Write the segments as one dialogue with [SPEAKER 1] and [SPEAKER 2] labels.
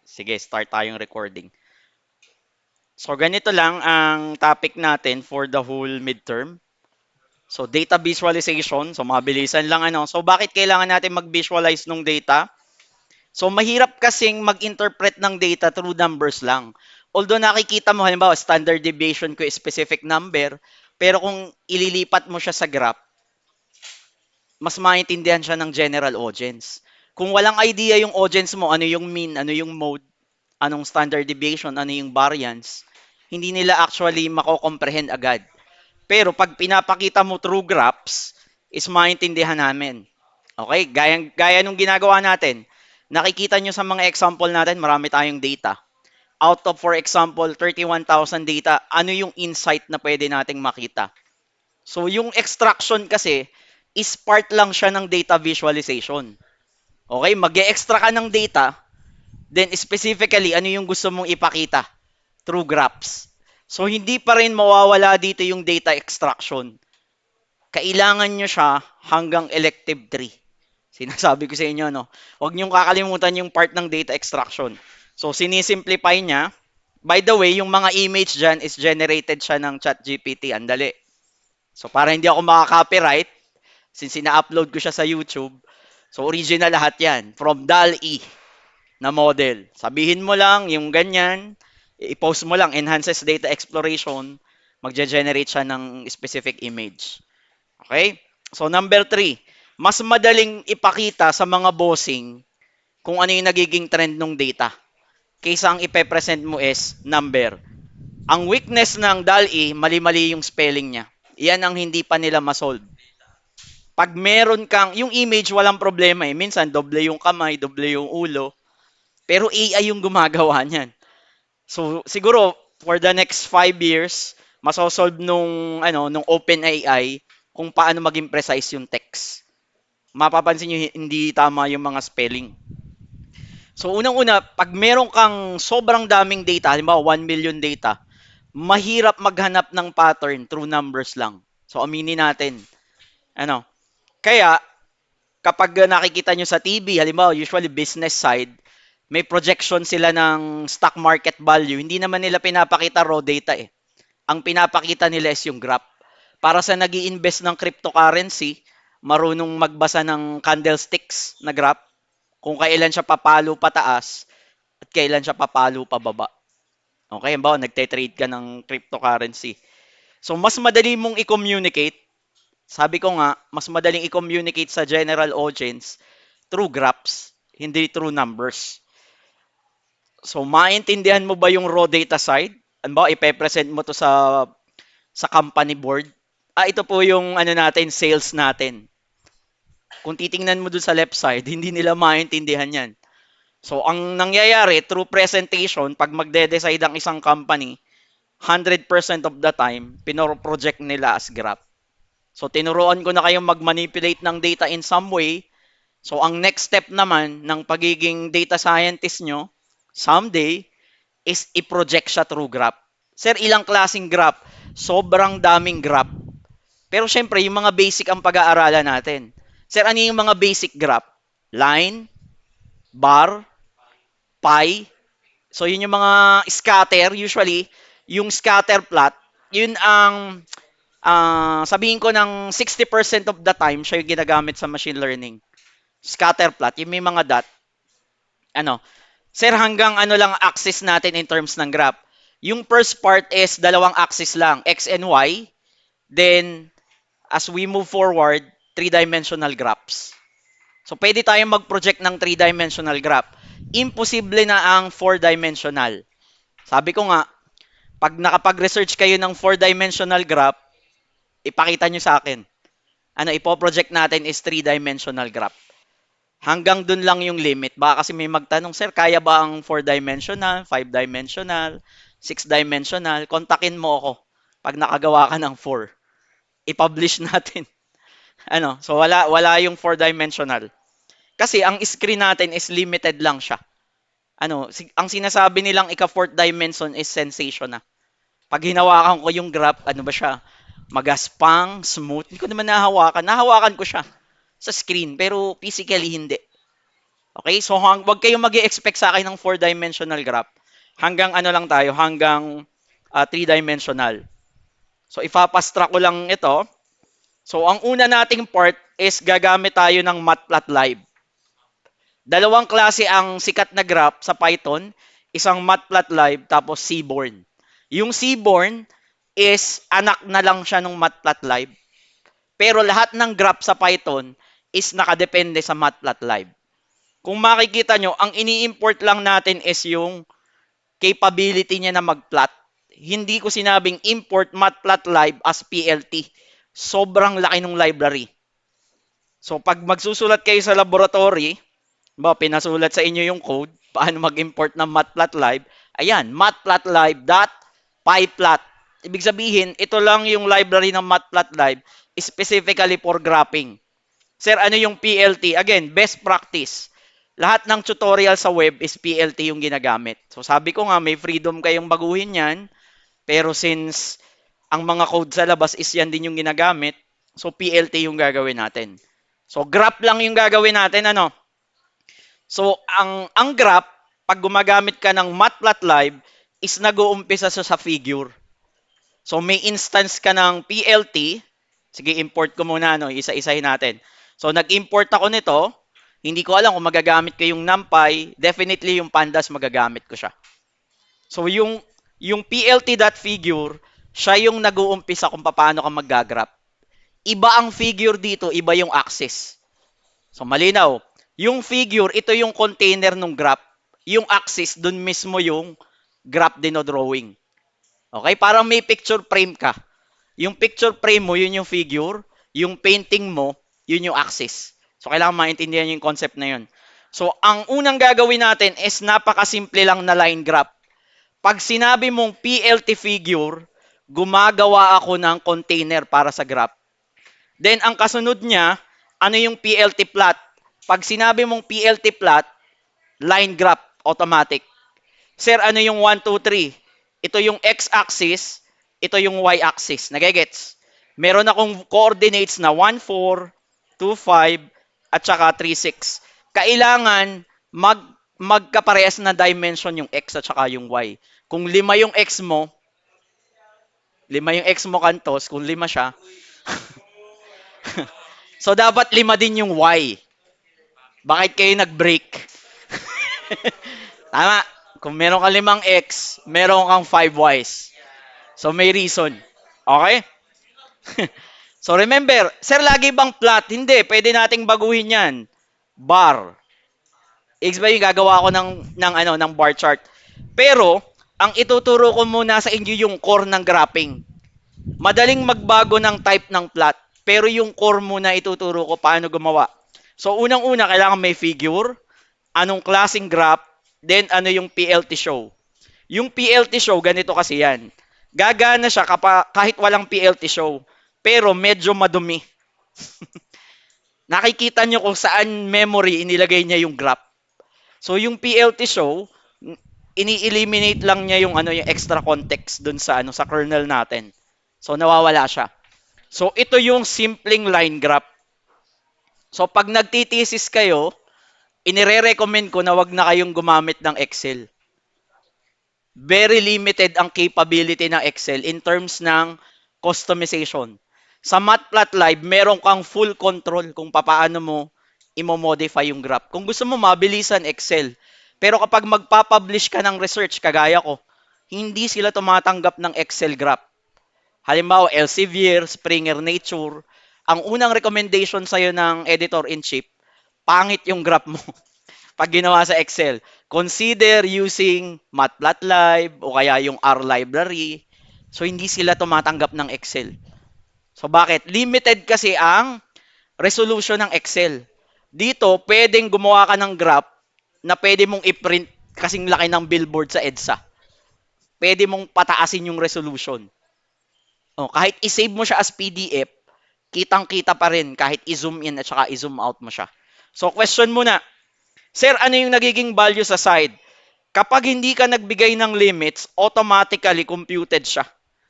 [SPEAKER 1] Sige, start tayong recording. So, ganito lang ang topic natin for the whole midterm. So, data visualization. So, mabilisan lang ano. So, bakit kailangan natin mag-visualize ng data? So, mahirap kasing mag-interpret ng data through numbers lang. Although nakikita mo, halimbawa, standard deviation ko is specific number, pero kung ililipat mo siya sa graph, mas maintindihan siya ng general audience. Kung walang idea yung audience mo, ano yung mean, ano yung mode, anong standard deviation, ano yung variance, hindi nila actually mako-comprehend agad. Pero pag pinapakita mo through graphs, is maintindihan namin. Okay? Gaya nung ginagawa natin. Nakikita nyo sa mga example natin, marami tayong data. Out of, for example, 31,000 data, ano yung insight na pwede nating makita? So, yung extraction kasi is part lang siya ng data visualization. Okay? Mag-e-extra ka ng data, then specifically, ano yung gusto mong ipakita? Through graphs. So, hindi pa rin mawawala dito yung data extraction. Kailangan nyo siya hanggang elective 3. Sinasabi ko sa inyo, no? Huwag nyo kakalimutan yung part ng data extraction. So, sinisimplify niya. By the way, yung mga image dyan is generated siya ng ChatGPT. Andali. So, para hindi ako makaka-copyright, since ina-upload ko siya sa YouTube, so original lahat yan. From DAL-E na model. Sabihin mo lang yung ganyan, i-post mo lang, enhances data exploration, magge-generate siya ng specific image. Okay? So number 3, mas madaling ipakita sa mga bossing kung ano yung nagiging trend ng data kaysa ang ipe-present mo is number. Ang weakness ng DALL-E, mali-mali yung spelling niya. Yan ang hindi pa nila masolve. Pag meron kang, yung image walang problema eh. Minsan, doble yung kamay, doble yung ulo. Pero AI yung gumagawa niyan. So, siguro, for the next 5 years, masosolve nung OpenAI kung paano maging precise yung text. Mapapansin nyo, hindi tama yung mga spelling. So, unang-una, pag meron kang sobrang daming data, halimbawa 1 million data, mahirap maghanap ng pattern through numbers lang. So, aminin natin. Ano? Kaya, kapag nakikita nyo sa TV, halimbawa, usually business side, may projection sila ng stock market value. Hindi naman nila pinapakita raw data eh. Ang pinapakita nila is yung graph. Para sa nag invest ng cryptocurrency, marunong magbasa ng candlesticks na graph, kung kailan siya papalo pataas at kailan siya papalo pababa. Okay, halimbawa, nagte-trade ka ng cryptocurrency. So, mas madali mong i-communicate. Sabi ko nga, mas madaling i-communicate sa general audience through graphs, hindi through numbers. So, maintindihan mo ba yung raw data side? Ano ba, ipe-present mo to sa company board? Ito po yung ano natin, sales natin. Kung titingnan mo dun sa left side, hindi nila maintindihan yan. So, ang nangyayari, through presentation, pag magde-decide ang isang company, 100% of the time, pinoro-project nila as graph. So, tinuruan ko na kayong mag-manipulate ng data in some way. So, ang next step naman ng pagiging data scientist nyo, someday, is i-project siya through graph. Sir, ilang klaseng graph? Sobrang daming graph. Pero syempre, yung mga basic ang pag-aaralan natin. Sir, ano yung mga basic graph? Line, bar, pie. So, yun yung mga scatter. Usually, yung scatter plot, yun ang sabihin ko ng 60% of the time, siya yung ginagamit sa machine learning. Scatter plot, yung may mga dot. Ano, Sir, hanggang ano lang axis natin in terms ng graph. Yung first part is dalawang axis lang, X and Y. Then, as we move forward, three-dimensional graphs. So, pwede tayong mag-project ng three-dimensional graph. Imposible na ang four-dimensional. Sabi ko nga, pag nakapag-research kayo ng four-dimensional graph, ipakita nyo sa akin. Ano, ipoproject natin is three-dimensional graph. Hanggang dun lang yung limit. Baka kasi may magtanong, sir, kaya ba ang 4-dimensional, 5-dimensional, 6-dimensional? Kontakin mo ako pag nakagawa ka ng 4. I-publish natin. So wala yung 4-dimensional. Kasi ang screen natin is limited lang siya. Ang sinasabi nilang ika fourth dimension is sensation na. Pag hinawakan ko yung graph, ano ba siya? Magaspang, smooth. Hindi ko naman nahawakan. Nahawakan ko siya sa screen, pero physically hindi. Okay? So, wag kayong mag-expect sa akin ng four-dimensional graph. Hanggang ano lang tayo, hanggang three-dimensional. So, ipapastrack ko lang ito. So, ang una nating part is gagamit tayo ng Matplotlib. Dalawang klase ang sikat na graph sa Python, isang Matplotlib tapos Seaborn. Yung Seaborn is anak na lang siya ng Matplotlib. Pero lahat ng graph sa Python is nakadepende sa Matplotlib. Kung makikita nyo, ang ini-import lang natin is yung capability niya na mag-plot. Hindi ko sinabing import Matplotlib as PLT. Sobrang laki ng library. So pag magsusulat kayo sa laboratory, pinasulat sa inyo yung code, paano mag-import ng Matplotlib, ayan, matplotlib.pyplot. Ibig sabihin, ito lang yung library ng Matplotlib specifically for graphing. Sir, ano yung PLT? Again, best practice. Lahat ng tutorial sa web is PLT yung ginagamit. So sabi ko nga, may freedom kayong baguhin yan, pero since ang mga code sa labas is yan din yung ginagamit, so PLT yung gagawin natin. So graph lang yung gagawin natin, ano? So ang graph, pag gumagamit ka ng Matplotlib, is nag-uumpisa sa figure. So may instance ka ng PLT, sige import ko muna, no, isa-isahin natin. So nag-import ako nito, hindi ko alam kung magagamit ko yung NumPy, definitely yung pandas magagamit ko siya. So yung plt.figure, siya yung nag-uumpisa kung paano ka mag-graph. Iba ang figure dito, iba yung axis. So malinaw, yung figure, ito yung container ng graph. Yung axis, dun mismo yung graph dinodrawing. Okay? Parang may picture frame ka. Yung picture frame mo, yun yung figure. Yung painting mo, yun yung axis. So, kailangan maintindihan yung concept na yun. So, ang unang gagawin natin is napakasimple lang na line graph. Pag sinabi mong PLT figure, gumagawa ako ng container para sa graph. Then, ang kasunod niya, ano yung PLT plot? Pag sinabi mong PLT plot, line graph, automatic. Sir, ano yung 1, 2, 3? Ito yung x-axis, ito yung y-axis. Nagigets? Meron akong coordinates na 1, 4, 2, 5, at saka 3, 6. Kailangan magkaparehas na dimension yung x at saka yung y. Kung 5 yung x mo, 5 yung x mo kantos, kung 5 siya, so dapat 5 din yung y. Bakit kayo nag-break? Tama. Kung meron kang 5x, meron kang 5y's. So may reason. Okay? So remember, sir, lagi bang plot? Hindi, pwede nating baguhin 'yan. Bar. Ibig gagawa ko ng bar chart. Pero ang ituturo ko muna sa inyo yung core ng graphing. Madaling magbago ng type ng plot, pero yung core muna ituturo ko paano gumawa. So unang-una kailangan may figure, anong klaseng graph, then ano yung PLT show. Yung PLT show, ganito kasi yan. Gagana siya kahit walang PLT show. Pero medyo madumi. Nakikita nyo kung saan memory inilagay niya yung graph. So yung PLT show, ini-eliminate lang niya yung extra context dun sa kernel natin. So nawawala siya. So ito yung simpleng line graph. So pag nagtitesis kayo, inire-recommend ko na wag na kayong gumamit ng Excel. Very limited ang capability ng Excel in terms ng customization. Sa Matplotlib, meron kang full control kung paano mo i-modify yung graph. Kung gusto mo mabilisan, Excel. Pero kapag magpa-publish ka ng research, kagaya ko, hindi sila tumatanggap ng Excel graph. Halimbawa, Elsevier, Springer Nature, ang unang recommendation sa'yo ng editor-in-chief, pangit yung graph mo. Pag ginawa sa Excel, consider using Matplotlib o kaya yung R library. So, hindi sila tumatanggap ng Excel. So, bakit? Limited kasi ang resolution ng Excel. Dito, pwedeng gumawa ka ng graph na pwede mong i-print kasing laki ng billboard sa EDSA. Pwede mong pataasin yung resolution. O, kahit i-save mo siya as PDF, kitang-kita pa rin kahit i-zoom in at saka i-zoom out mo siya. So, question muna, sir, ano yung nagiging value sa side? Kapag hindi ka nagbigay ng limits, automatically computed siya.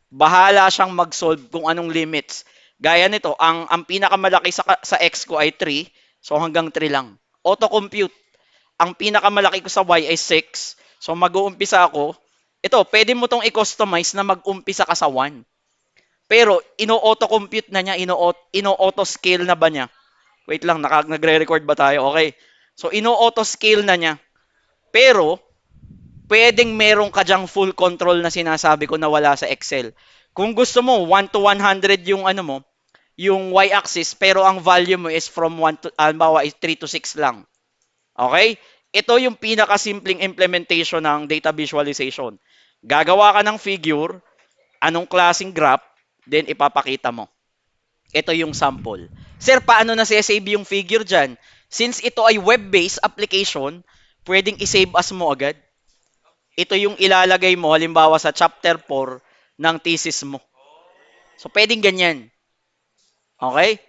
[SPEAKER 1] Bahala siyang mag-solve kung anong limits. Gaya nito, ang pinakamalaki sa x ko ay 3, so hanggang 3 lang. Auto-compute. ang pinakamalaki ko sa Y ay 6. So mag-uumpisa ako. Ito, pwede mo tong i-customize na mag-umpisa ka sa 1. Pero ino-auto-compute na niya, ino-auto scale na ba niya? Wait lang, nagre-record ba tayo? Okay. So ino-auto scale na niya. Pero pwedeng meron ka diyang full control na sinasabi ko na wala sa Excel. Kung gusto mo 1 to 100 yung ano mo, yung y-axis, pero ang value mo is from 1 to, halimbawa, is 3 to 6 lang. Okay? Ito yung pinakasimpleng implementation ng data visualization. Gagawa ka ng figure, anong klaseng graph, then ipapakita mo. Ito yung sample. Sir, paano na save yung figure dyan? Since ito ay web-based application, pwedeng isave as mo agad. Ito yung ilalagay mo, halimbawa sa chapter 4 ng thesis mo. So, pwedeng ganyan. Okay?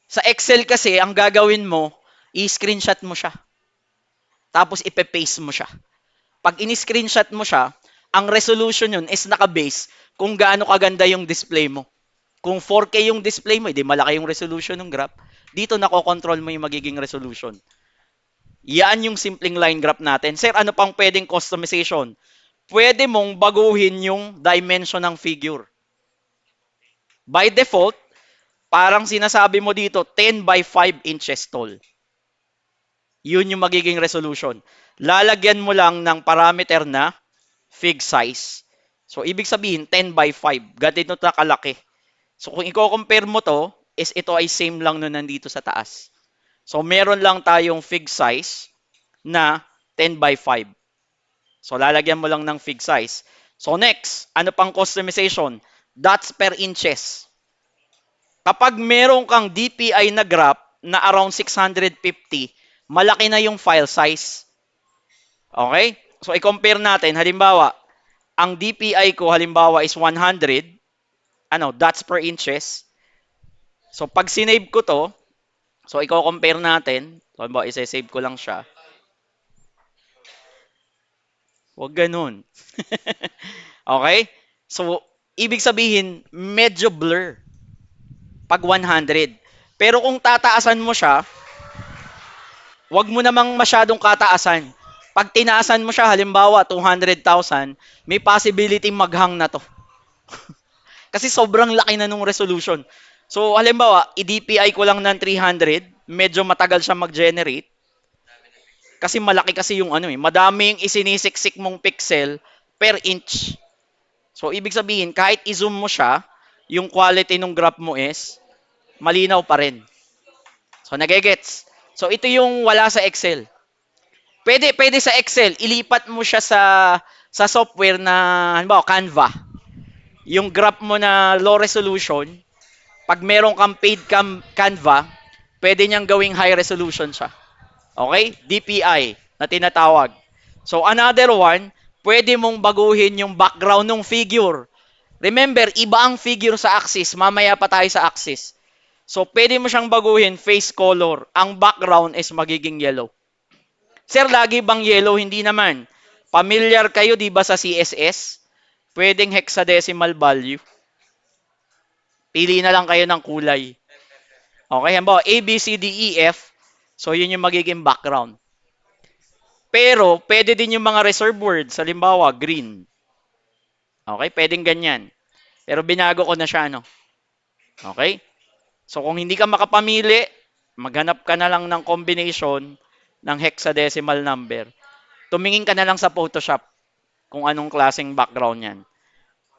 [SPEAKER 1] Sa Excel kasi, ang gagawin mo, i-screenshot mo siya. Tapos, ipe-paste mo siya. Pag in-screenshot mo siya, ang resolution yun is naka-base kung gaano kaganda yung display mo. Kung 4K yung display mo, hindi malaki yung resolution ng graph. Dito nako-control mo yung magiging resolution. Yan yung simpleng line graph natin. Sir, ano pang pwedeng customization? Pwede mong baguhin yung dimension ng figure. By default, parang sinasabi mo dito, 10 by 5 inches tall. Yun yung magiging resolution. Lalagyan mo lang ng parameter na fig size. So, ibig sabihin, 10 by 5. Ganito na kalaki. So, kung i-compare mo to, is ito ay same lang no nandito sa taas. So, meron lang tayong fig size na 10 by 5. So, lalagyan mo lang ng fig size. So, next, ano pang customization? Dots per inches. Kapag meron kang DPI na graph na around 650, malaki na yung file size. Okay? So, i-compare natin. Halimbawa, ang DPI ko halimbawa is 100, dots per inches. So, pag sinave ko to, so, i-compare natin. So, halimbawa, isa-save ko lang siya. Huwag ganun. Okay? So, ibig sabihin, medyo blur pag 100. Pero kung tataasan mo siya, wag mo namang masyadong kataasan. Pag tinaasan mo siya, halimbawa 200,000, may possibility maghang na to. Kasi sobrang laki na nung resolution. So, halimbawa, i-DPI ko lang ng 300, medyo matagal siya mag-generate. Kasi malaki kasi yung madaming isinisiksik mong pixel per inch. So, ibig sabihin, kahit i-zoom mo siya, yung quality ng graph mo is malinaw pa rin. So, nagegets. So, ito yung wala sa Excel. Pwede sa Excel, ilipat mo siya sa software na, halimbawa, Canva. Yung graph mo na low resolution, pag meron kang paid Canva, pwede niyang gawing high resolution siya. Okay? DPI na tinatawag. So, another one, pwede mong baguhin yung background ng figure. Remember, iba ang figure sa axis. Mamaya pa tayo sa axis. So, pwede mo siyang baguhin face color. Ang background is magiging yellow. Sir, lagi bang yellow? Hindi naman. Familiar kayo, di ba, sa CSS? Pwedeng hexadecimal value. Pili na lang kayo ng kulay. Okay, halimbawa, A, B, C, D, E, F. So, yun yung magiging background. Pero, pwede din yung mga reserve words. Halimbawa, green. Okay, pwedeng ganyan. Pero binago ko na siya, Okay? So, kung hindi ka makapamili, maghanap ka na lang ng combination ng hexadecimal number. Tumingin ka na lang sa Photoshop kung anong klaseng background yan.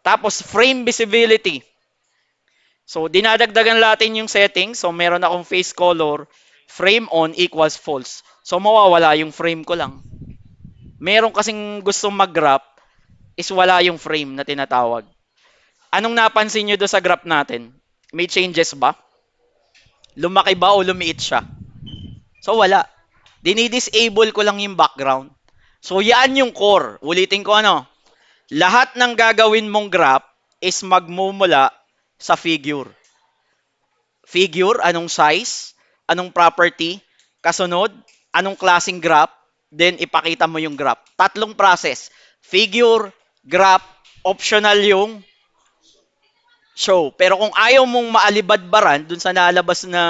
[SPEAKER 1] Tapos, frame visibility. So, dinadagdagan natin yung settings. So, meron akong face color, frame on equals false. So, mawawala yung frame ko lang. Meron kasing gustong mag-graph is wala yung frame na tinatawag. Anong napansin nyo doon sa graph natin? May changes ba? Lumaki ba o lumiit siya? So, wala. Dinidisable ko lang yung background. So, yan yung core. Ulitin ko lahat ng gagawin mong graph is magmumula sa figure. Figure, anong size, anong property, kasunod, anong klaseng graph, then ipakita mo yung graph. Tatlong process. Figure, graph, optional yung show. Pero kung ayaw mong maalibadbaran dun sa nalabas na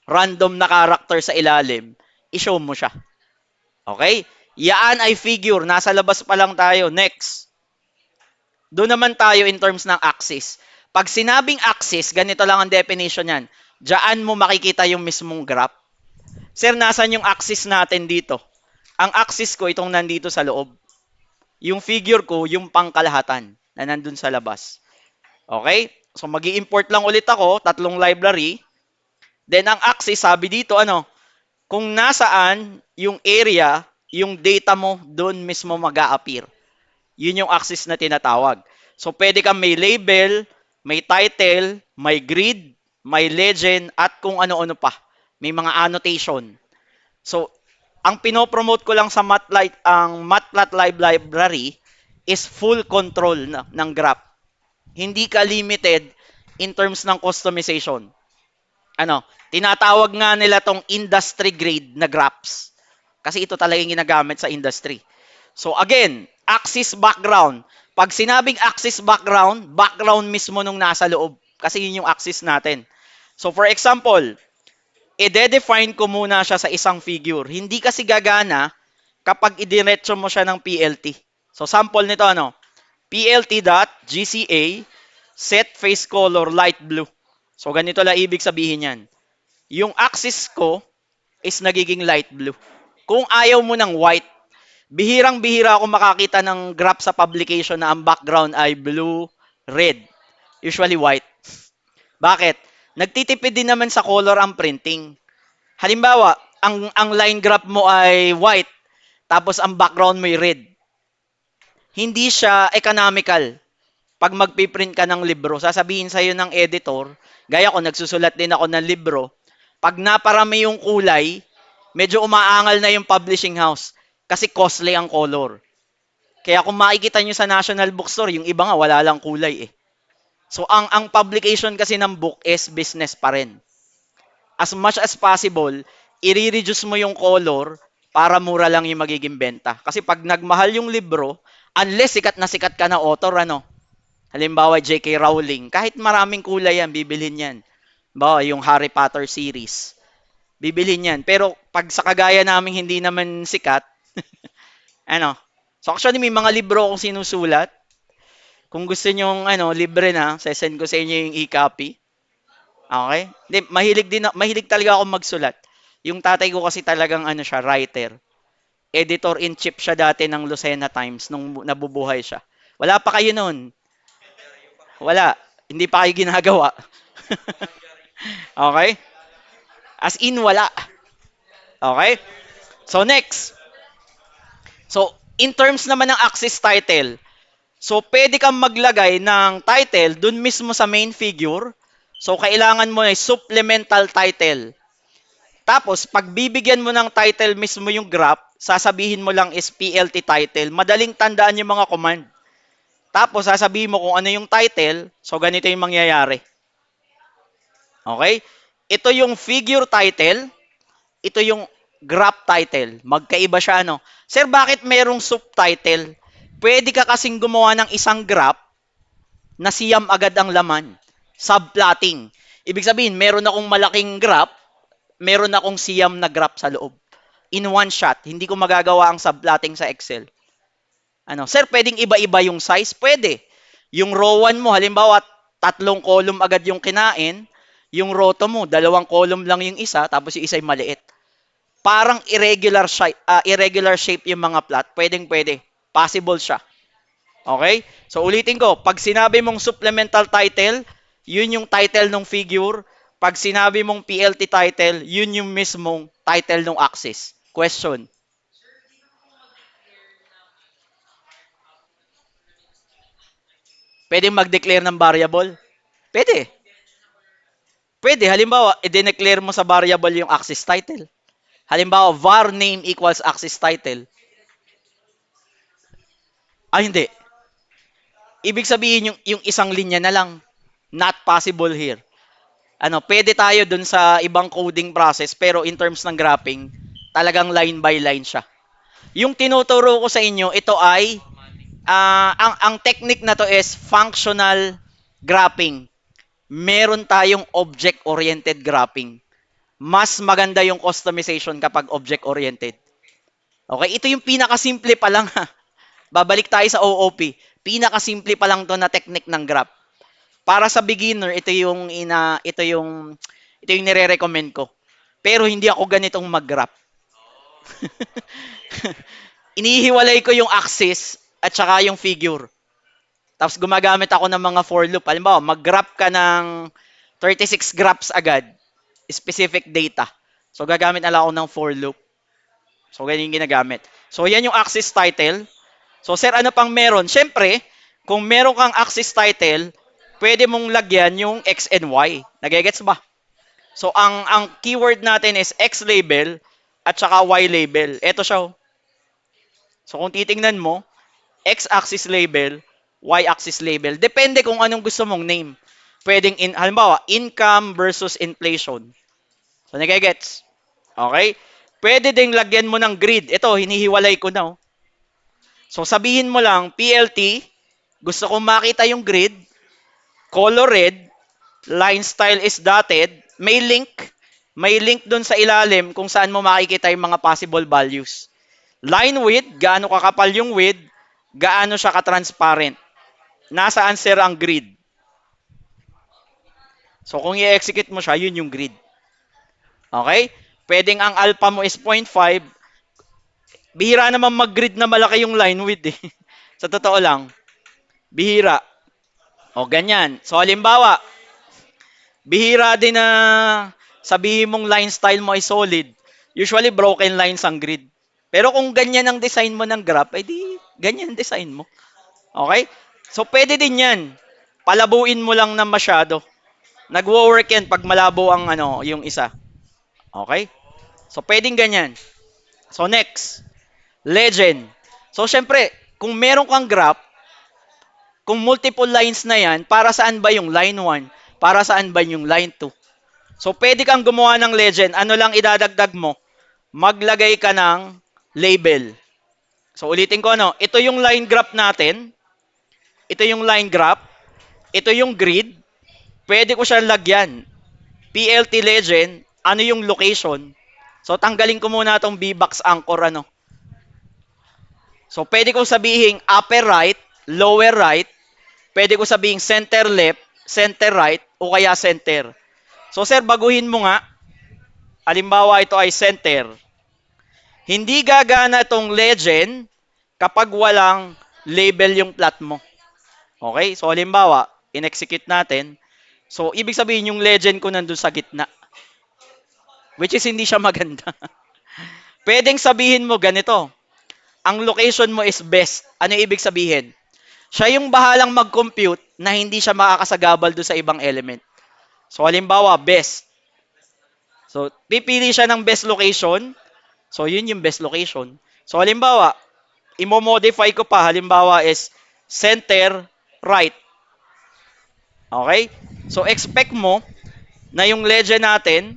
[SPEAKER 1] random na character sa ilalim, i-show mo siya. Okay? Yaan ay figure. Nasa labas pa lang tayo. Next. Doon naman tayo in terms ng axis. Pag sinabing axis, ganito lang ang definition yan. Diyan mo makikita yung mismong graph. Sir, nasan yung axis natin dito? Ang axis ko, itong nandito sa loob. Yung figure ko, yung pangkalahatan na nandun sa labas. Okay? So, mag import lang ulit ako, tatlong library. Then, ang axis, sabi dito, ano, kung nasaan yung area, yung data mo, doon mismo mag-a-appear. Yun yung axis na tinatawag. So, pwede kang may label, may title, may grid, may legend, at kung ano-ano pa. May mga annotation. So, ang pinopromote ko lang sa ang Matplotlib library is full control ng graph. Hindi ka limited in terms ng customization. Ano, tinatawag nga nila tong industry grade na graphs. Kasi ito talaga yung ginagamit sa industry. So again, axis background. Pag sinabing axis background, background mismo nung nasa loob. Kasi yun yung axis natin. So for example, i-define ko muna siya sa isang figure. Hindi kasi gagana kapag idiretso mo siya ng PLT. So sample nito ano, PLT.GCA set face color light blue. So ganito lang ibig sabihin yan. Yung axis ko is nagiging light blue. Kung ayaw mo ng white, bihirang-bihira ako makakita ng graph sa publication na ang background ay blue, red. Usually white. Bakit? Nagtitipid din naman sa color ang printing. Halimbawa, ang line graph mo ay white, tapos ang background mo ay red. Hindi siya economical. Pag magpiprint ka ng libro, sasabihin sa'yo ng editor, gaya ko, nagsusulat din ako ng libro, pag naparami yung kulay, medyo umaangal na yung publishing house kasi costly ang color. Kaya kung makikita nyo sa National Bookstore, yung iba nga wala lang kulay eh. So ang publication kasi ng book is business pa rin. As much as possible, i-reduce mo yung color para mura lang yung magiging benta. Kasi pag nagmahal yung libro, unless sikat ka na author, ano, halimbawa J.K. Rowling, kahit maraming kulay yan, bibilhin yan. Halimbawa, yung Harry Potter series, bibilhin yan. Pero pag sa kagaya namin hindi naman sikat, ano, so actually may mga libro akong sinusulat. Kung gusto nyo ano, libre na, sesend ko sa inyo yung e-copy. Okay? Hindi, mahilig talaga ako magsulat. Yung tatay ko kasi talagang ano siya, writer. Editor-in-chief siya dati ng Lucena Times nung nabubuhay siya. Wala pa kayo noon. Wala. Hindi pa kayo ginagawa. Okay? As in, wala. Okay? So, next. So, in terms naman ng axis title, so pwede kang maglagay ng title dun mismo sa main figure. So, kailangan mo ay supplemental title. Tapos, pag bibigyan mo ng title mismo yung graph, sasabihin mo lang is PLT title. Madaling tandaan yung mga command. Tapos, sasabihin mo kung ano yung title. So, ganito yung mangyayari. Okay? Ito yung figure title. Ito yung graph title. Magkaiba siya, ano? Sir, bakit merong subtitle? Pwede ka kasing gumawa ng isang graph na siyam agad ang laman. Subplotting. Ibig sabihin, meron akong malaking graph, meron akong siyam na graph sa loob. In one shot, hindi ko magagawa ang subplotting sa Excel. Ano, sir, pwedeng iba-iba yung size? Pwede. Yung row 1 mo, halimbawa, tatlong column agad yung kinain, yung row 2 mo, dalawang column lang yung isa, tapos yung isa ay maliit. Parang irregular shape yung mga plot. Pwedeng-pwede. Possible siya. Okay? So, ulitin ko. Pag sinabi mong supplemental title, yun yung title ng figure. Pag sinabi mong PLT title, yun yung mismong title ng axis. Question. Pwede mag-declare ng variable? Pwede. Pwede. Halimbawa, i-declare mo sa variable yung axis title. Halimbawa, var name equals axis title. Ah, hindi. Ibig sabihin yung isang linya na lang. Not possible here. Ano, pwede tayo dun sa ibang coding process pero in terms ng graphing, talagang line by line siya. Yung tinuturo ko sa inyo, ito ay ang technique na to is functional graphing. Meron tayong object-oriented graphing. Mas maganda yung customization kapag object-oriented. Okay, ito yung pinakasimple pa lang ha. Babalik tayo sa OOP. Pinakasimple pa lang to na technique ng graph. Para sa beginner, ito yung nire-recommend ko. Pero hindi ako ganitong mag-graph. Inihiwalay ko yung axis at saka yung figure. Tapos gumagamit ako ng mga for loop. Halimbawa, mag-graph ka ng 36 graphs agad, specific data. So gagamit na lang ako ng for loop. So ganyan yung ginagamit. So yan yung axis title. So sir, ano pang meron? Siyempre, kung meron kang axis title, pwede mong lagyan yung X and Y. Nagegets ba? So ang keyword natin is X label at saka Y label. Ito siya. Oh. So kung titingnan mo, X-axis label, Y-axis label. Depende kung anong gusto mong name. Pwedeng halimbawa, income versus inflation. So nagegets? Okay? Pwede ding lagyan mo ng grid. Ito, hinihiwalay ko na. Oh. So sabihin mo lang, PLT, gusto kong makita yung grid, color red, line style is dotted, may link doon sa ilalim kung saan mo makikita yung mga possible values. Line width, gaano kakapal yung width, gaano siya ka-transparent. Nasaan sir ang grid? So kung i-execute mo siya, yun yung grid. Okay? Pwedeng ang alpha mo is 0.5. Bihira naman mag-grid na malaki yung line width eh. Sa totoo lang. Bihira. O ganyan. So halimbawa, bihira din na sabihin mong line style mo ay solid. Usually broken lines ang grid. Pero kung ganyan ang design mo ng graph, edi ganyan ang design mo. Okay? So pwede din yan. Palabuin mo lang na masyado. Nagwo-work yan pag malabo ang yung isa. Okay? So pwedeng ganyan. So next, legend. So syempre, kung meron kang graph, kung multiple lines na yan, para saan ba yung line 1? Para saan ba yung line 2? So pwede kang gumawa ng legend. Ano lang idadagdag mo? Maglagay ka ng label. So ulitin ko ito yung line graph natin. Ito yung line graph. Ito yung grid. Pwede ko siya lagyan. PLT legend, ano yung location? So tanggalin ko muna itong B-box anchor So pwede ko sabihin upper right, lower right, pwede ko sabihin center left, center right, o kaya center. So sir, baguhin mo nga. Halimbawa ito ay center. Hindi gagana itong legend kapag walang label yung plot mo. Okay? So halimbawa, in-execute natin. So ibig sabihin yung legend ko nandun sa gitna. Which is hindi siya maganda. Pwedeng sabihin mo ganito. Ang location mo is best. Ano ibig sabihin? Siya yung bahalang mag-compute na hindi siya makakasagabal do sa ibang element. So halimbawa, best. So pipili siya ng best location. So yun yung best location. So halimbawa, imo-modify ko pa. Halimbawa is center right. Okay? So expect mo na yung legend natin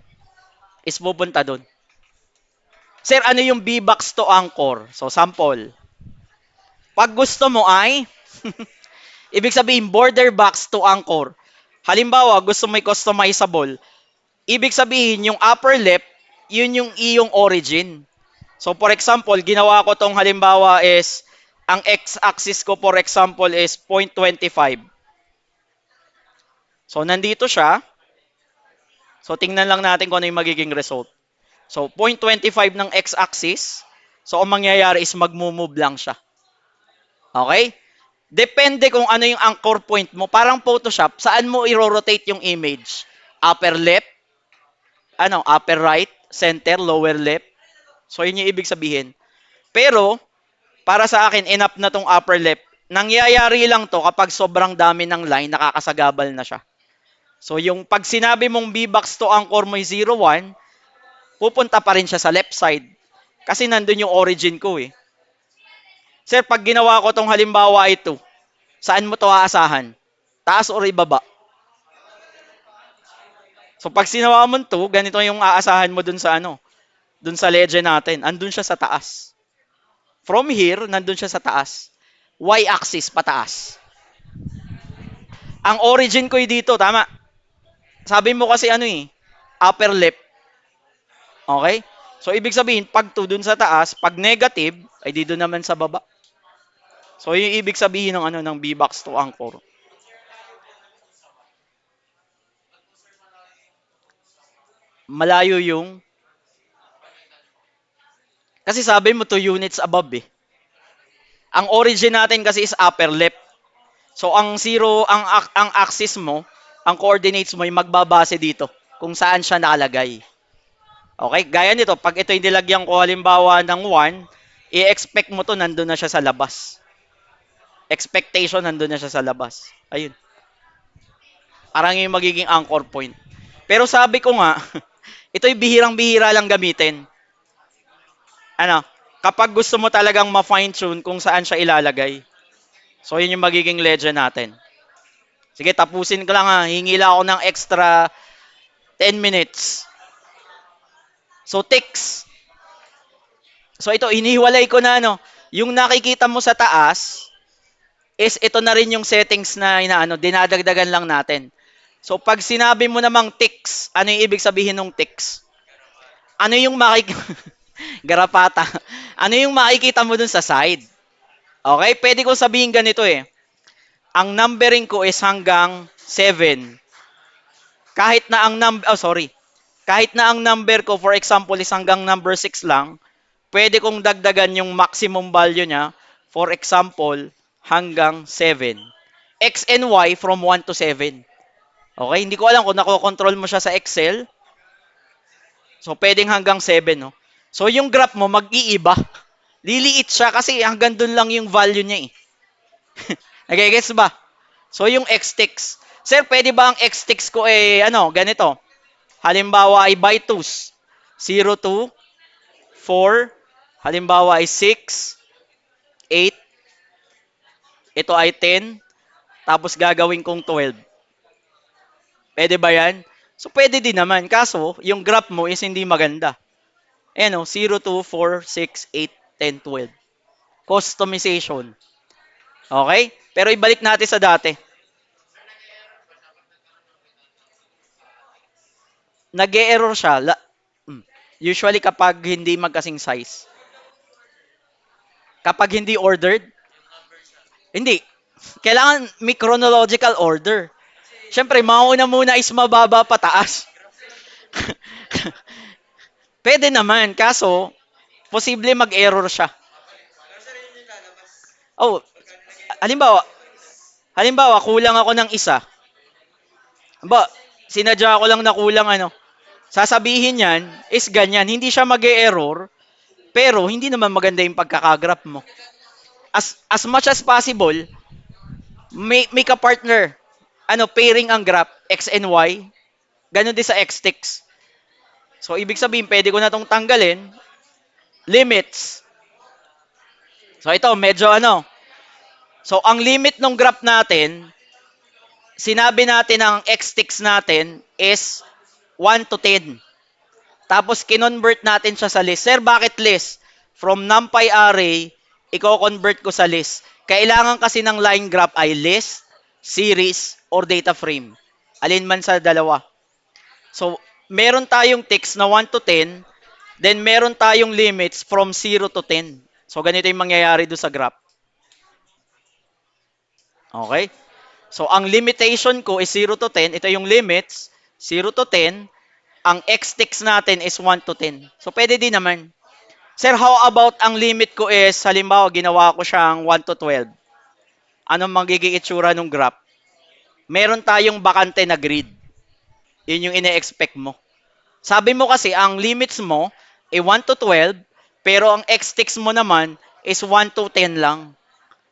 [SPEAKER 1] is pupunta doon. Sir, ano yung B-box to anchor? So sample. Pag gusto mo ay ibig sabihin, border box to anchor. Halimbawa, gusto mo customizable. Ibig sabihin, yung upper left, yun yung iyong origin. So, for example, ginawa ko tong halimbawa is, ang x-axis ko, for example, is 0.25. So, nandito siya. So, tingnan lang natin kung ano yung magiging result. So, 0.25 ng x-axis. So, ang mangyayari is magmumove lang siya. Okay? Depende kung ano yung anchor point mo. Parang Photoshop, saan mo i-rotate yung image? Upper left, upper right, center, lower left. So, yun yung ibig sabihin. Pero, para sa akin, enough na tong upper left. Nangyayari lang to kapag sobrang dami ng line, nakakasagabal na siya. So, yung pag sinabi mong B-box to anchor mo 01, pupunta pa rin siya sa left side. Kasi nandun yung origin ko eh. Sir, pag ginawa ko tong halimbawa ito, saan mo to aasahan? Taas o ibaba? So pag sinawa mo to, ganito yung aasahan mo dun sa dun sa legend natin. Andun siya sa taas. From here, nandun siya sa taas. Y-axis pataas. Ang origin ko dito, tama. Sabi mo kasi upper left. Okay? So, ibig sabihin, pag 2 dun sa taas, pag negative, ay dito naman sa baba. So, yung ibig sabihin ng ng VBAX to anchor. Malayo yung, kasi sabi mo 2 units above eh. Ang origin natin kasi is upper left. So, ang zero, ang axis mo, ang coordinates mo, ay magbabase dito kung saan siya nakalagay. Okay? Gaya nito, pag ito yung nilagyan ko halimbawa ng 1, i-expect mo to nandun na siya sa labas. Expectation nandun na siya sa labas. Ayun. Parang yung magiging anchor point. Pero sabi ko nga, ito'y bihirang-bihira lang gamitin. Ano, kapag gusto mo talagang ma-fine tune kung saan siya ilalagay. So, yun yung magiging legend natin. Sige, tapusin ko lang ha. Hingi lang ako ng extra 10 minutes. So, ticks. So, ito, inihiwalay ko na, yung nakikita mo sa taas, is ito na rin yung settings na dinadagdagan lang natin. So, pag sinabi mo namang ticks, ano yung ibig sabihin ng ticks? Ano yung Garapata. Ano yung makikita mo dun sa side? Okay? Pwede ko sabihin ganito eh. Ang numbering ko is hanggang 7. Kahit na ang kahit na ang number ko, for example, is hanggang number 6 lang, pwede kong dagdagan yung maximum value niya, for example, hanggang 7. X and Y from 1 to 7. Okay? Hindi ko alam kung nakokontrol mo siya sa Excel. So, pwedeng hanggang 7, no? So, yung graph mo, mag-iiba. Liliit siya kasi hanggang dun lang yung value niya eh. Nagigets ba? So, yung X-Tix. Sir, pwede ba ang X-Tix ko ganito? Halimbawa ay by 2s. 0 to 4. Halimbawa ay 6, 8. Ito ay 10. Tapos gagawin kong 12. Pwede ba yan? So, pwede din naman. Kaso, yung graph mo is hindi maganda. 0, 2, 4, 6, 8, 10, 12. Customization. Okay? Pero ibalik natin sa dati. Nag-e-error siya. Usually kapag hindi magkasing size. Kapag hindi ordered, hindi. Kailangan may chronological order. Siyempre, mauna muna is mababa pataas. Pwede naman, kaso, posible mag-error siya. Oh, halimbawa, kulang ako ng isa. Ba, sinadya ko lang na kulang Sasabihin yan is ganyan. Hindi siya mag-e-error, pero hindi naman maganda yung pagkakagraph mo. As much as possible, may ka-partner. Pairing ang graph, X and Y. Ganon din sa X-Tix. So, ibig sabihin, pwede ko na itong tanggalin. Limits. So, ito, medyo So, ang limit ng graph natin, sinabi natin ang X-Tix natin is 1 to 10. Tapos, kinonvert natin siya sa list. Sir, bakit list? From NumPy array, i-convert ko sa list. Kailangan kasi ng line graph ay list, series, or data frame. Alin man sa dalawa. So, meron tayong text na 1 to 10, then meron tayong limits from 0 to 10. So, ganito yung mangyayari do sa graph. Okay? So, ang limitation ko is 0 to 10. Ito yung limits, 0 to 10. Ang x-text natin is 1 to 10. So, pwede din naman. Sir, how about ang limit ko is, halimbawa, ginawa ko siyang 1 to 12. Anong magiging itsura ng graph? Meron tayong bakante na grid. Yun yung ine-expect mo. Sabi mo kasi, ang limits mo ay 1 to 12, pero ang x-text mo naman is 1 to 10 lang.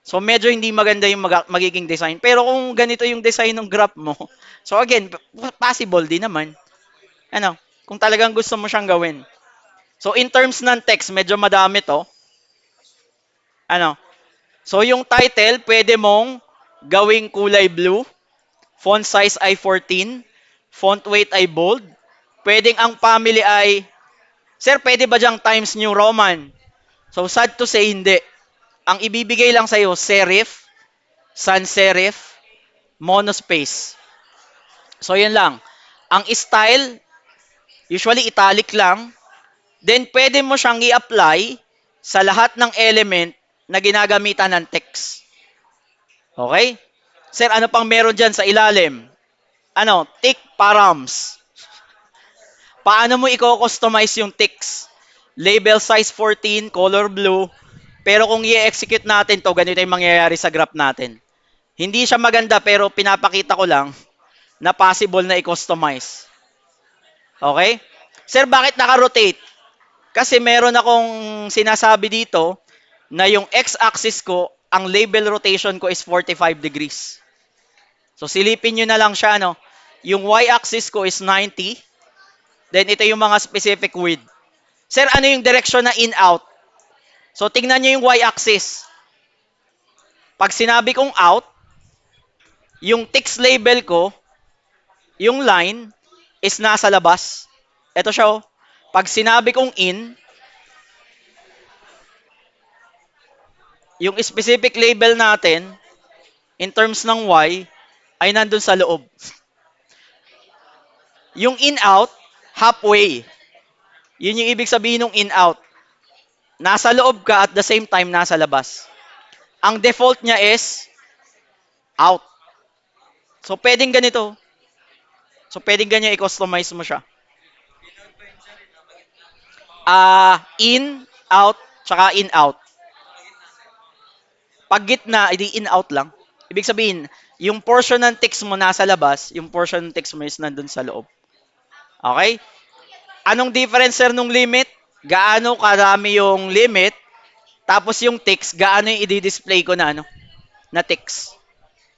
[SPEAKER 1] So, medyo hindi maganda yung magiging design. Pero kung ganito yung design ng graph mo, so again, possible din naman. Kung talagang gusto mo siyang gawin. So, in terms ng text, medyo madami to. So, yung title, pwede mong gawing kulay blue. Font size ay 14. Font weight ay bold. Pwedeng ang family ay, Sir, pwede ba diyang Times New Roman? So, sad to say, hindi. Ang ibibigay lang sa'yo, serif, sans serif, monospace. So, yun lang. Ang style, usually italic lang. Then, pwede mo siyang i-apply sa lahat ng element na ginagamitan ng text. Okay? Sir, ano pang meron dyan sa ilalim? Ano? Tick params. Paano mo i-customize yung ticks? Label size 14, color blue. Pero kung i-execute natin to, ganito yung mangyayari sa graph natin. Hindi siya maganda pero pinapakita ko lang na possible na i-customize. Okay? Sir, bakit naka-rotate? Kasi meron akong sinasabi dito na yung x-axis ko, ang label rotation ko is 45 degrees. So silipin nyo na lang siya, no? Yung y-axis ko is 90. Then ito yung mga specific width. Sir, ano yung direction na in-out? So tingnan nyo yung y-axis. Pag sinabi kong out, yung text label ko, yung line, is nasa labas. Ito siya, oh. Pag sinabi kong in, yung specific label natin, in terms ng y, ay nandun sa loob. Yung in-out, halfway. Yun yung ibig sabihin ng in-out. Nasa loob ka at the same time nasa labas. Ang default niya is out. So, pwedeng ganito. So, pwedeng ganyan i-customize mo siya. In, out, tsaka in, out. Pag gitna, edi in, out lang. Ibig sabihin, yung portion ng text mo nasa labas, yung portion ng text mo is nandun sa loob. Okay? Anong difference, sir, nung limit? Gaano karami yung limit, tapos yung text, gaano yung i-display ko na, na text.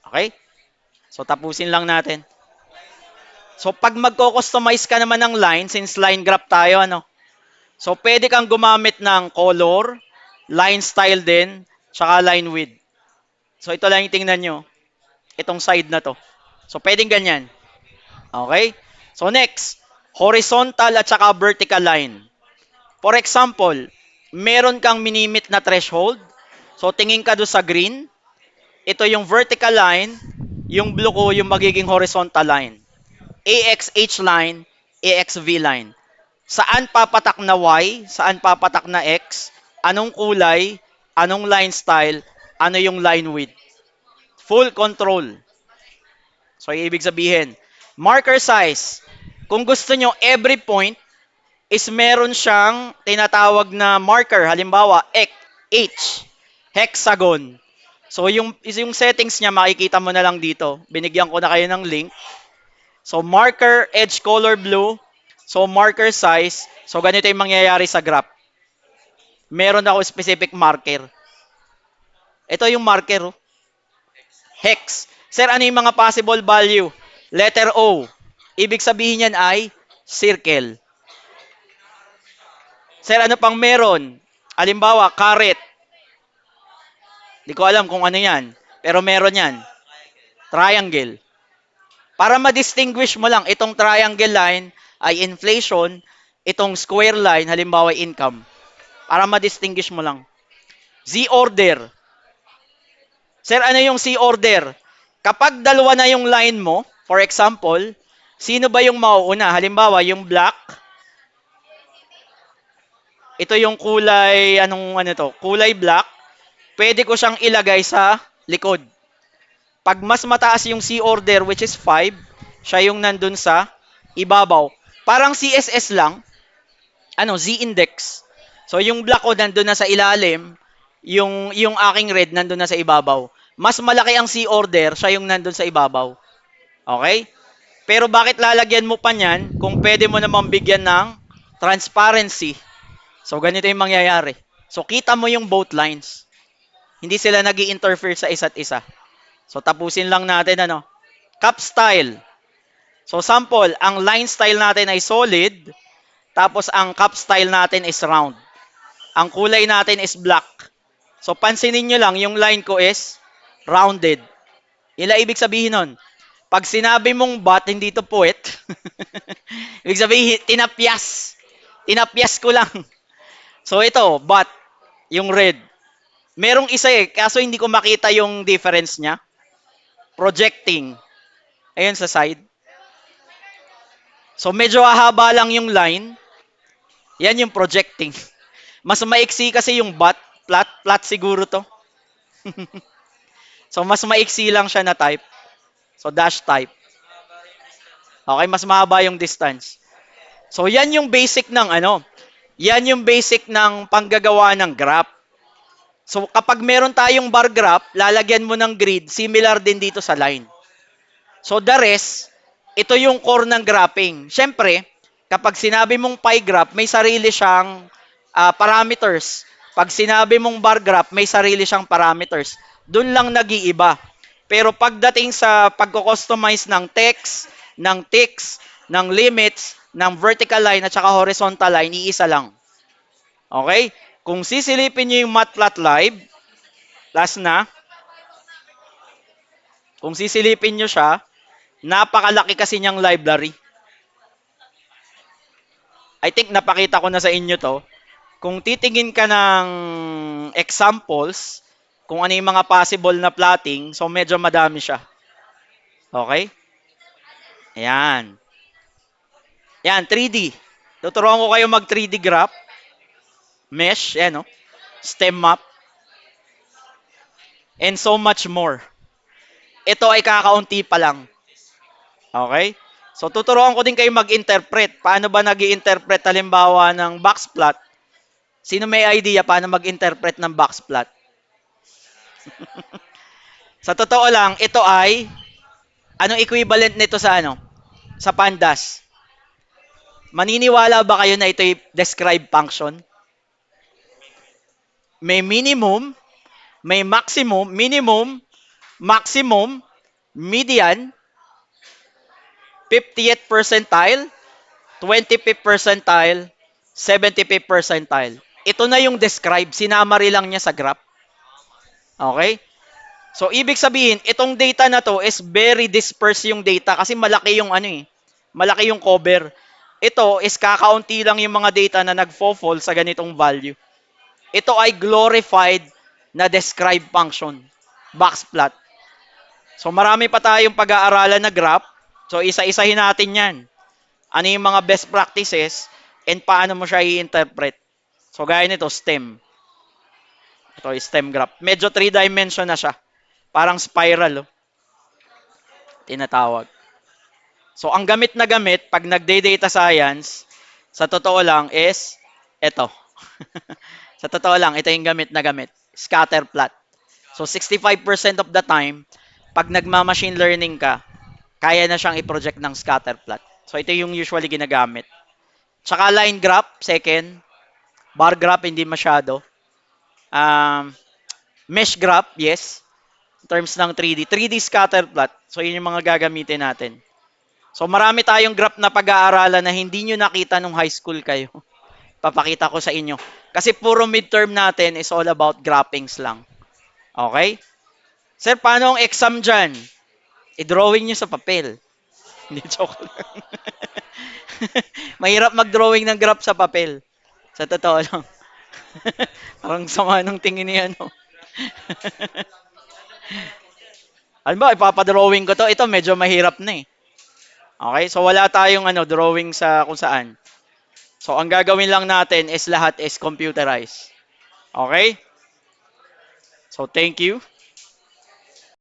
[SPEAKER 1] Okay? So, tapusin lang natin. So, pag magko-customize ka naman ng line, since line graph tayo, So, pwede kang gumamit ng color, line style din, tsaka line width. So, ito lang yung tingnan nyo. Itong side na to. So, pwedeng ganyan. Okay? So, next, horizontal at tsaka vertical line. For example, meron kang minimit na threshold. So, tingin ka doon sa green. Ito yung vertical line. Yung blue ko, yung magiging horizontal line. AXH line, AXV line. Saan papatak na Y? Saan papatak na X? Anong kulay? Anong line style? Ano yung line width? Full control. So, ibig sabihin, marker size. Kung gusto nyo, every point is meron siyang tinatawag na marker. Halimbawa, H, hexagon. So, yung settings niya, makikita mo na lang dito. Binigyan ko na kayo ng link. So, marker, edge color blue. So, marker size. So, ganito yung mangyayari sa graph. Meron ako specific marker. Ito yung marker, oh. Hex. Sir, ano yung mga possible value? Letter O. Ibig sabihin yan ay circle. Sir, ano pang meron? Halimbawa, caret. Hindi ko alam kung ano yan. Pero meron yan. Triangle. Para ma-distinguish mo lang, itong triangle line ay inflation, itong square line, halimbawa income. Para ma-distinguish mo lang. Z-order. Sir, ano yung Z-order? Kapag dalawa na yung line mo, for example, sino ba yung mauuna? Halimbawa, yung black, ito yung kulay, kulay black, pwede ko siyang ilagay sa likod. Pag mas mataas yung C-order, which is 5, siya yung nandun sa ibabaw. Parang CSS lang, Z-index. So, yung black ko nandun na sa ilalim, yung aking red nandun na sa ibabaw. Mas malaki ang C-order, siya yung nandun sa ibabaw. Okay? Pero bakit lalagyan mo pa niyan kung pwede mo namang bigyan ng transparency? So, ganito yung mangyayari. So, kita mo yung both lines. Hindi sila nag interfere sa isa't isa. So, tapusin lang natin, cap style. So, sample, ang line style natin ay solid, tapos ang cap style natin is round. Ang kulay natin is black. So, pansinin nyo lang, yung line ko is rounded. Ila ibig sabihin nun? Pag sinabi mong bat, hindi to puwet. Ibig sabihin, tinapyas. Tinapyas ko lang. So, ito, bat, yung red. Merong isa kaso hindi ko makita yung difference niya. Projecting. Ayun sa side. So, medyo hahaba lang yung line. Yan yung projecting. Mas maiksi kasi yung plot siguro to. So, mas maiksi lang siya na type. So, dash type. Okay, mas mahaba yung distance. So, yan yung basic ng ano. Yan yung basic ng panggagawa ng graph. So, kapag meron tayong bar graph, lalagyan mo ng grid, similar din dito sa line. So, the rest, ito yung core ng graphing. Siyempre, kapag sinabi mong pie graph, may sarili siyang parameters. Pag sinabi mong bar graph, may sarili siyang parameters. Doon lang nag-iiba. Pero pagdating sa pagko-customize ng text, ng ticks, ng limits, ng vertical line at saka horizontal line, iisa lang. Okay? Kung sisilipin nyo yung Matplotlib, last na, kung sisilipin nyo siya, napakalaki kasi niyang library. I think napakita ko na sa inyo to. Kung titingin ka ng examples, kung ano yung mga possible na plotting, so medyo madami siya. Okay? Ayan. Yan, 3D. Tuturuan ko kayo mag 3D graph, mesh, yan no? Stem map, and so much more. Ito ay kakaunti pa lang. Okay? So, tuturuan ko din kayo mag-interpret. Paano ba nag interpret halimbawa ng box plot? Sino may idea paano mag-interpret ng box plot? Sa totoo lang, ito ay, anong equivalent nito sa ano? Sa pandas. Maniniwala ba kayo na ito ay describe function? May minimum, may maximum, minimum, maximum, median, 50th percentile, 25th percentile, 75th percentile. Ito na yung describe. Sinamari lang niya sa graph. Okay? So, ibig sabihin, itong data na to is very dispersed yung data kasi malaki yung ano eh. Malaki yung cover. Ito is kakaunti lang yung mga data na nagfo-fall sa ganitong value. Ito ay glorified na describe function. Box plot. So, marami pa tayong pag-aaralan na graph. So, isa-isahin natin yan. Ano yung mga best practices and paano mo siya i-interpret. So, gaya nito, stem. Ito, stem graph. Medyo 3-dimension na siya. Parang spiral, oh, tinatawag. So, ang gamit na gamit, pag nagde-data science, sa totoo lang is, ito. Sa totoo lang, ito yung gamit na gamit. Scatter plot. So, 65% of the time, pag nagma-machine learning ka, kaya na siyang i-project ng scatter plot. So, ito yung usually ginagamit. Tsaka line graph, second. Bar graph, hindi masyado. Mesh graph, yes. In terms ng 3D. 3D scatter plot. So, yun yung mga gagamitin natin. So, marami tayong graph na pag-aaralan na hindi nyo nakita nung high school kayo. Papakita ko sa inyo. Kasi puro midterm natin is all about graphings lang. Okay? Sir, paano ang exam dyan? I-drawing nyo sa papel. Hindi, joke lang. Mahirap mag-drawing ng graph sa papel. Sa totoo lang. Parang sama ng tingin niya, no? Alam ba, ipapadrawing ko to. Ito, medyo mahirap na eh. Okay? So, wala tayong drawing sa kung saan. So, ang gagawin lang natin is lahat is computerized. Okay? So, thank you.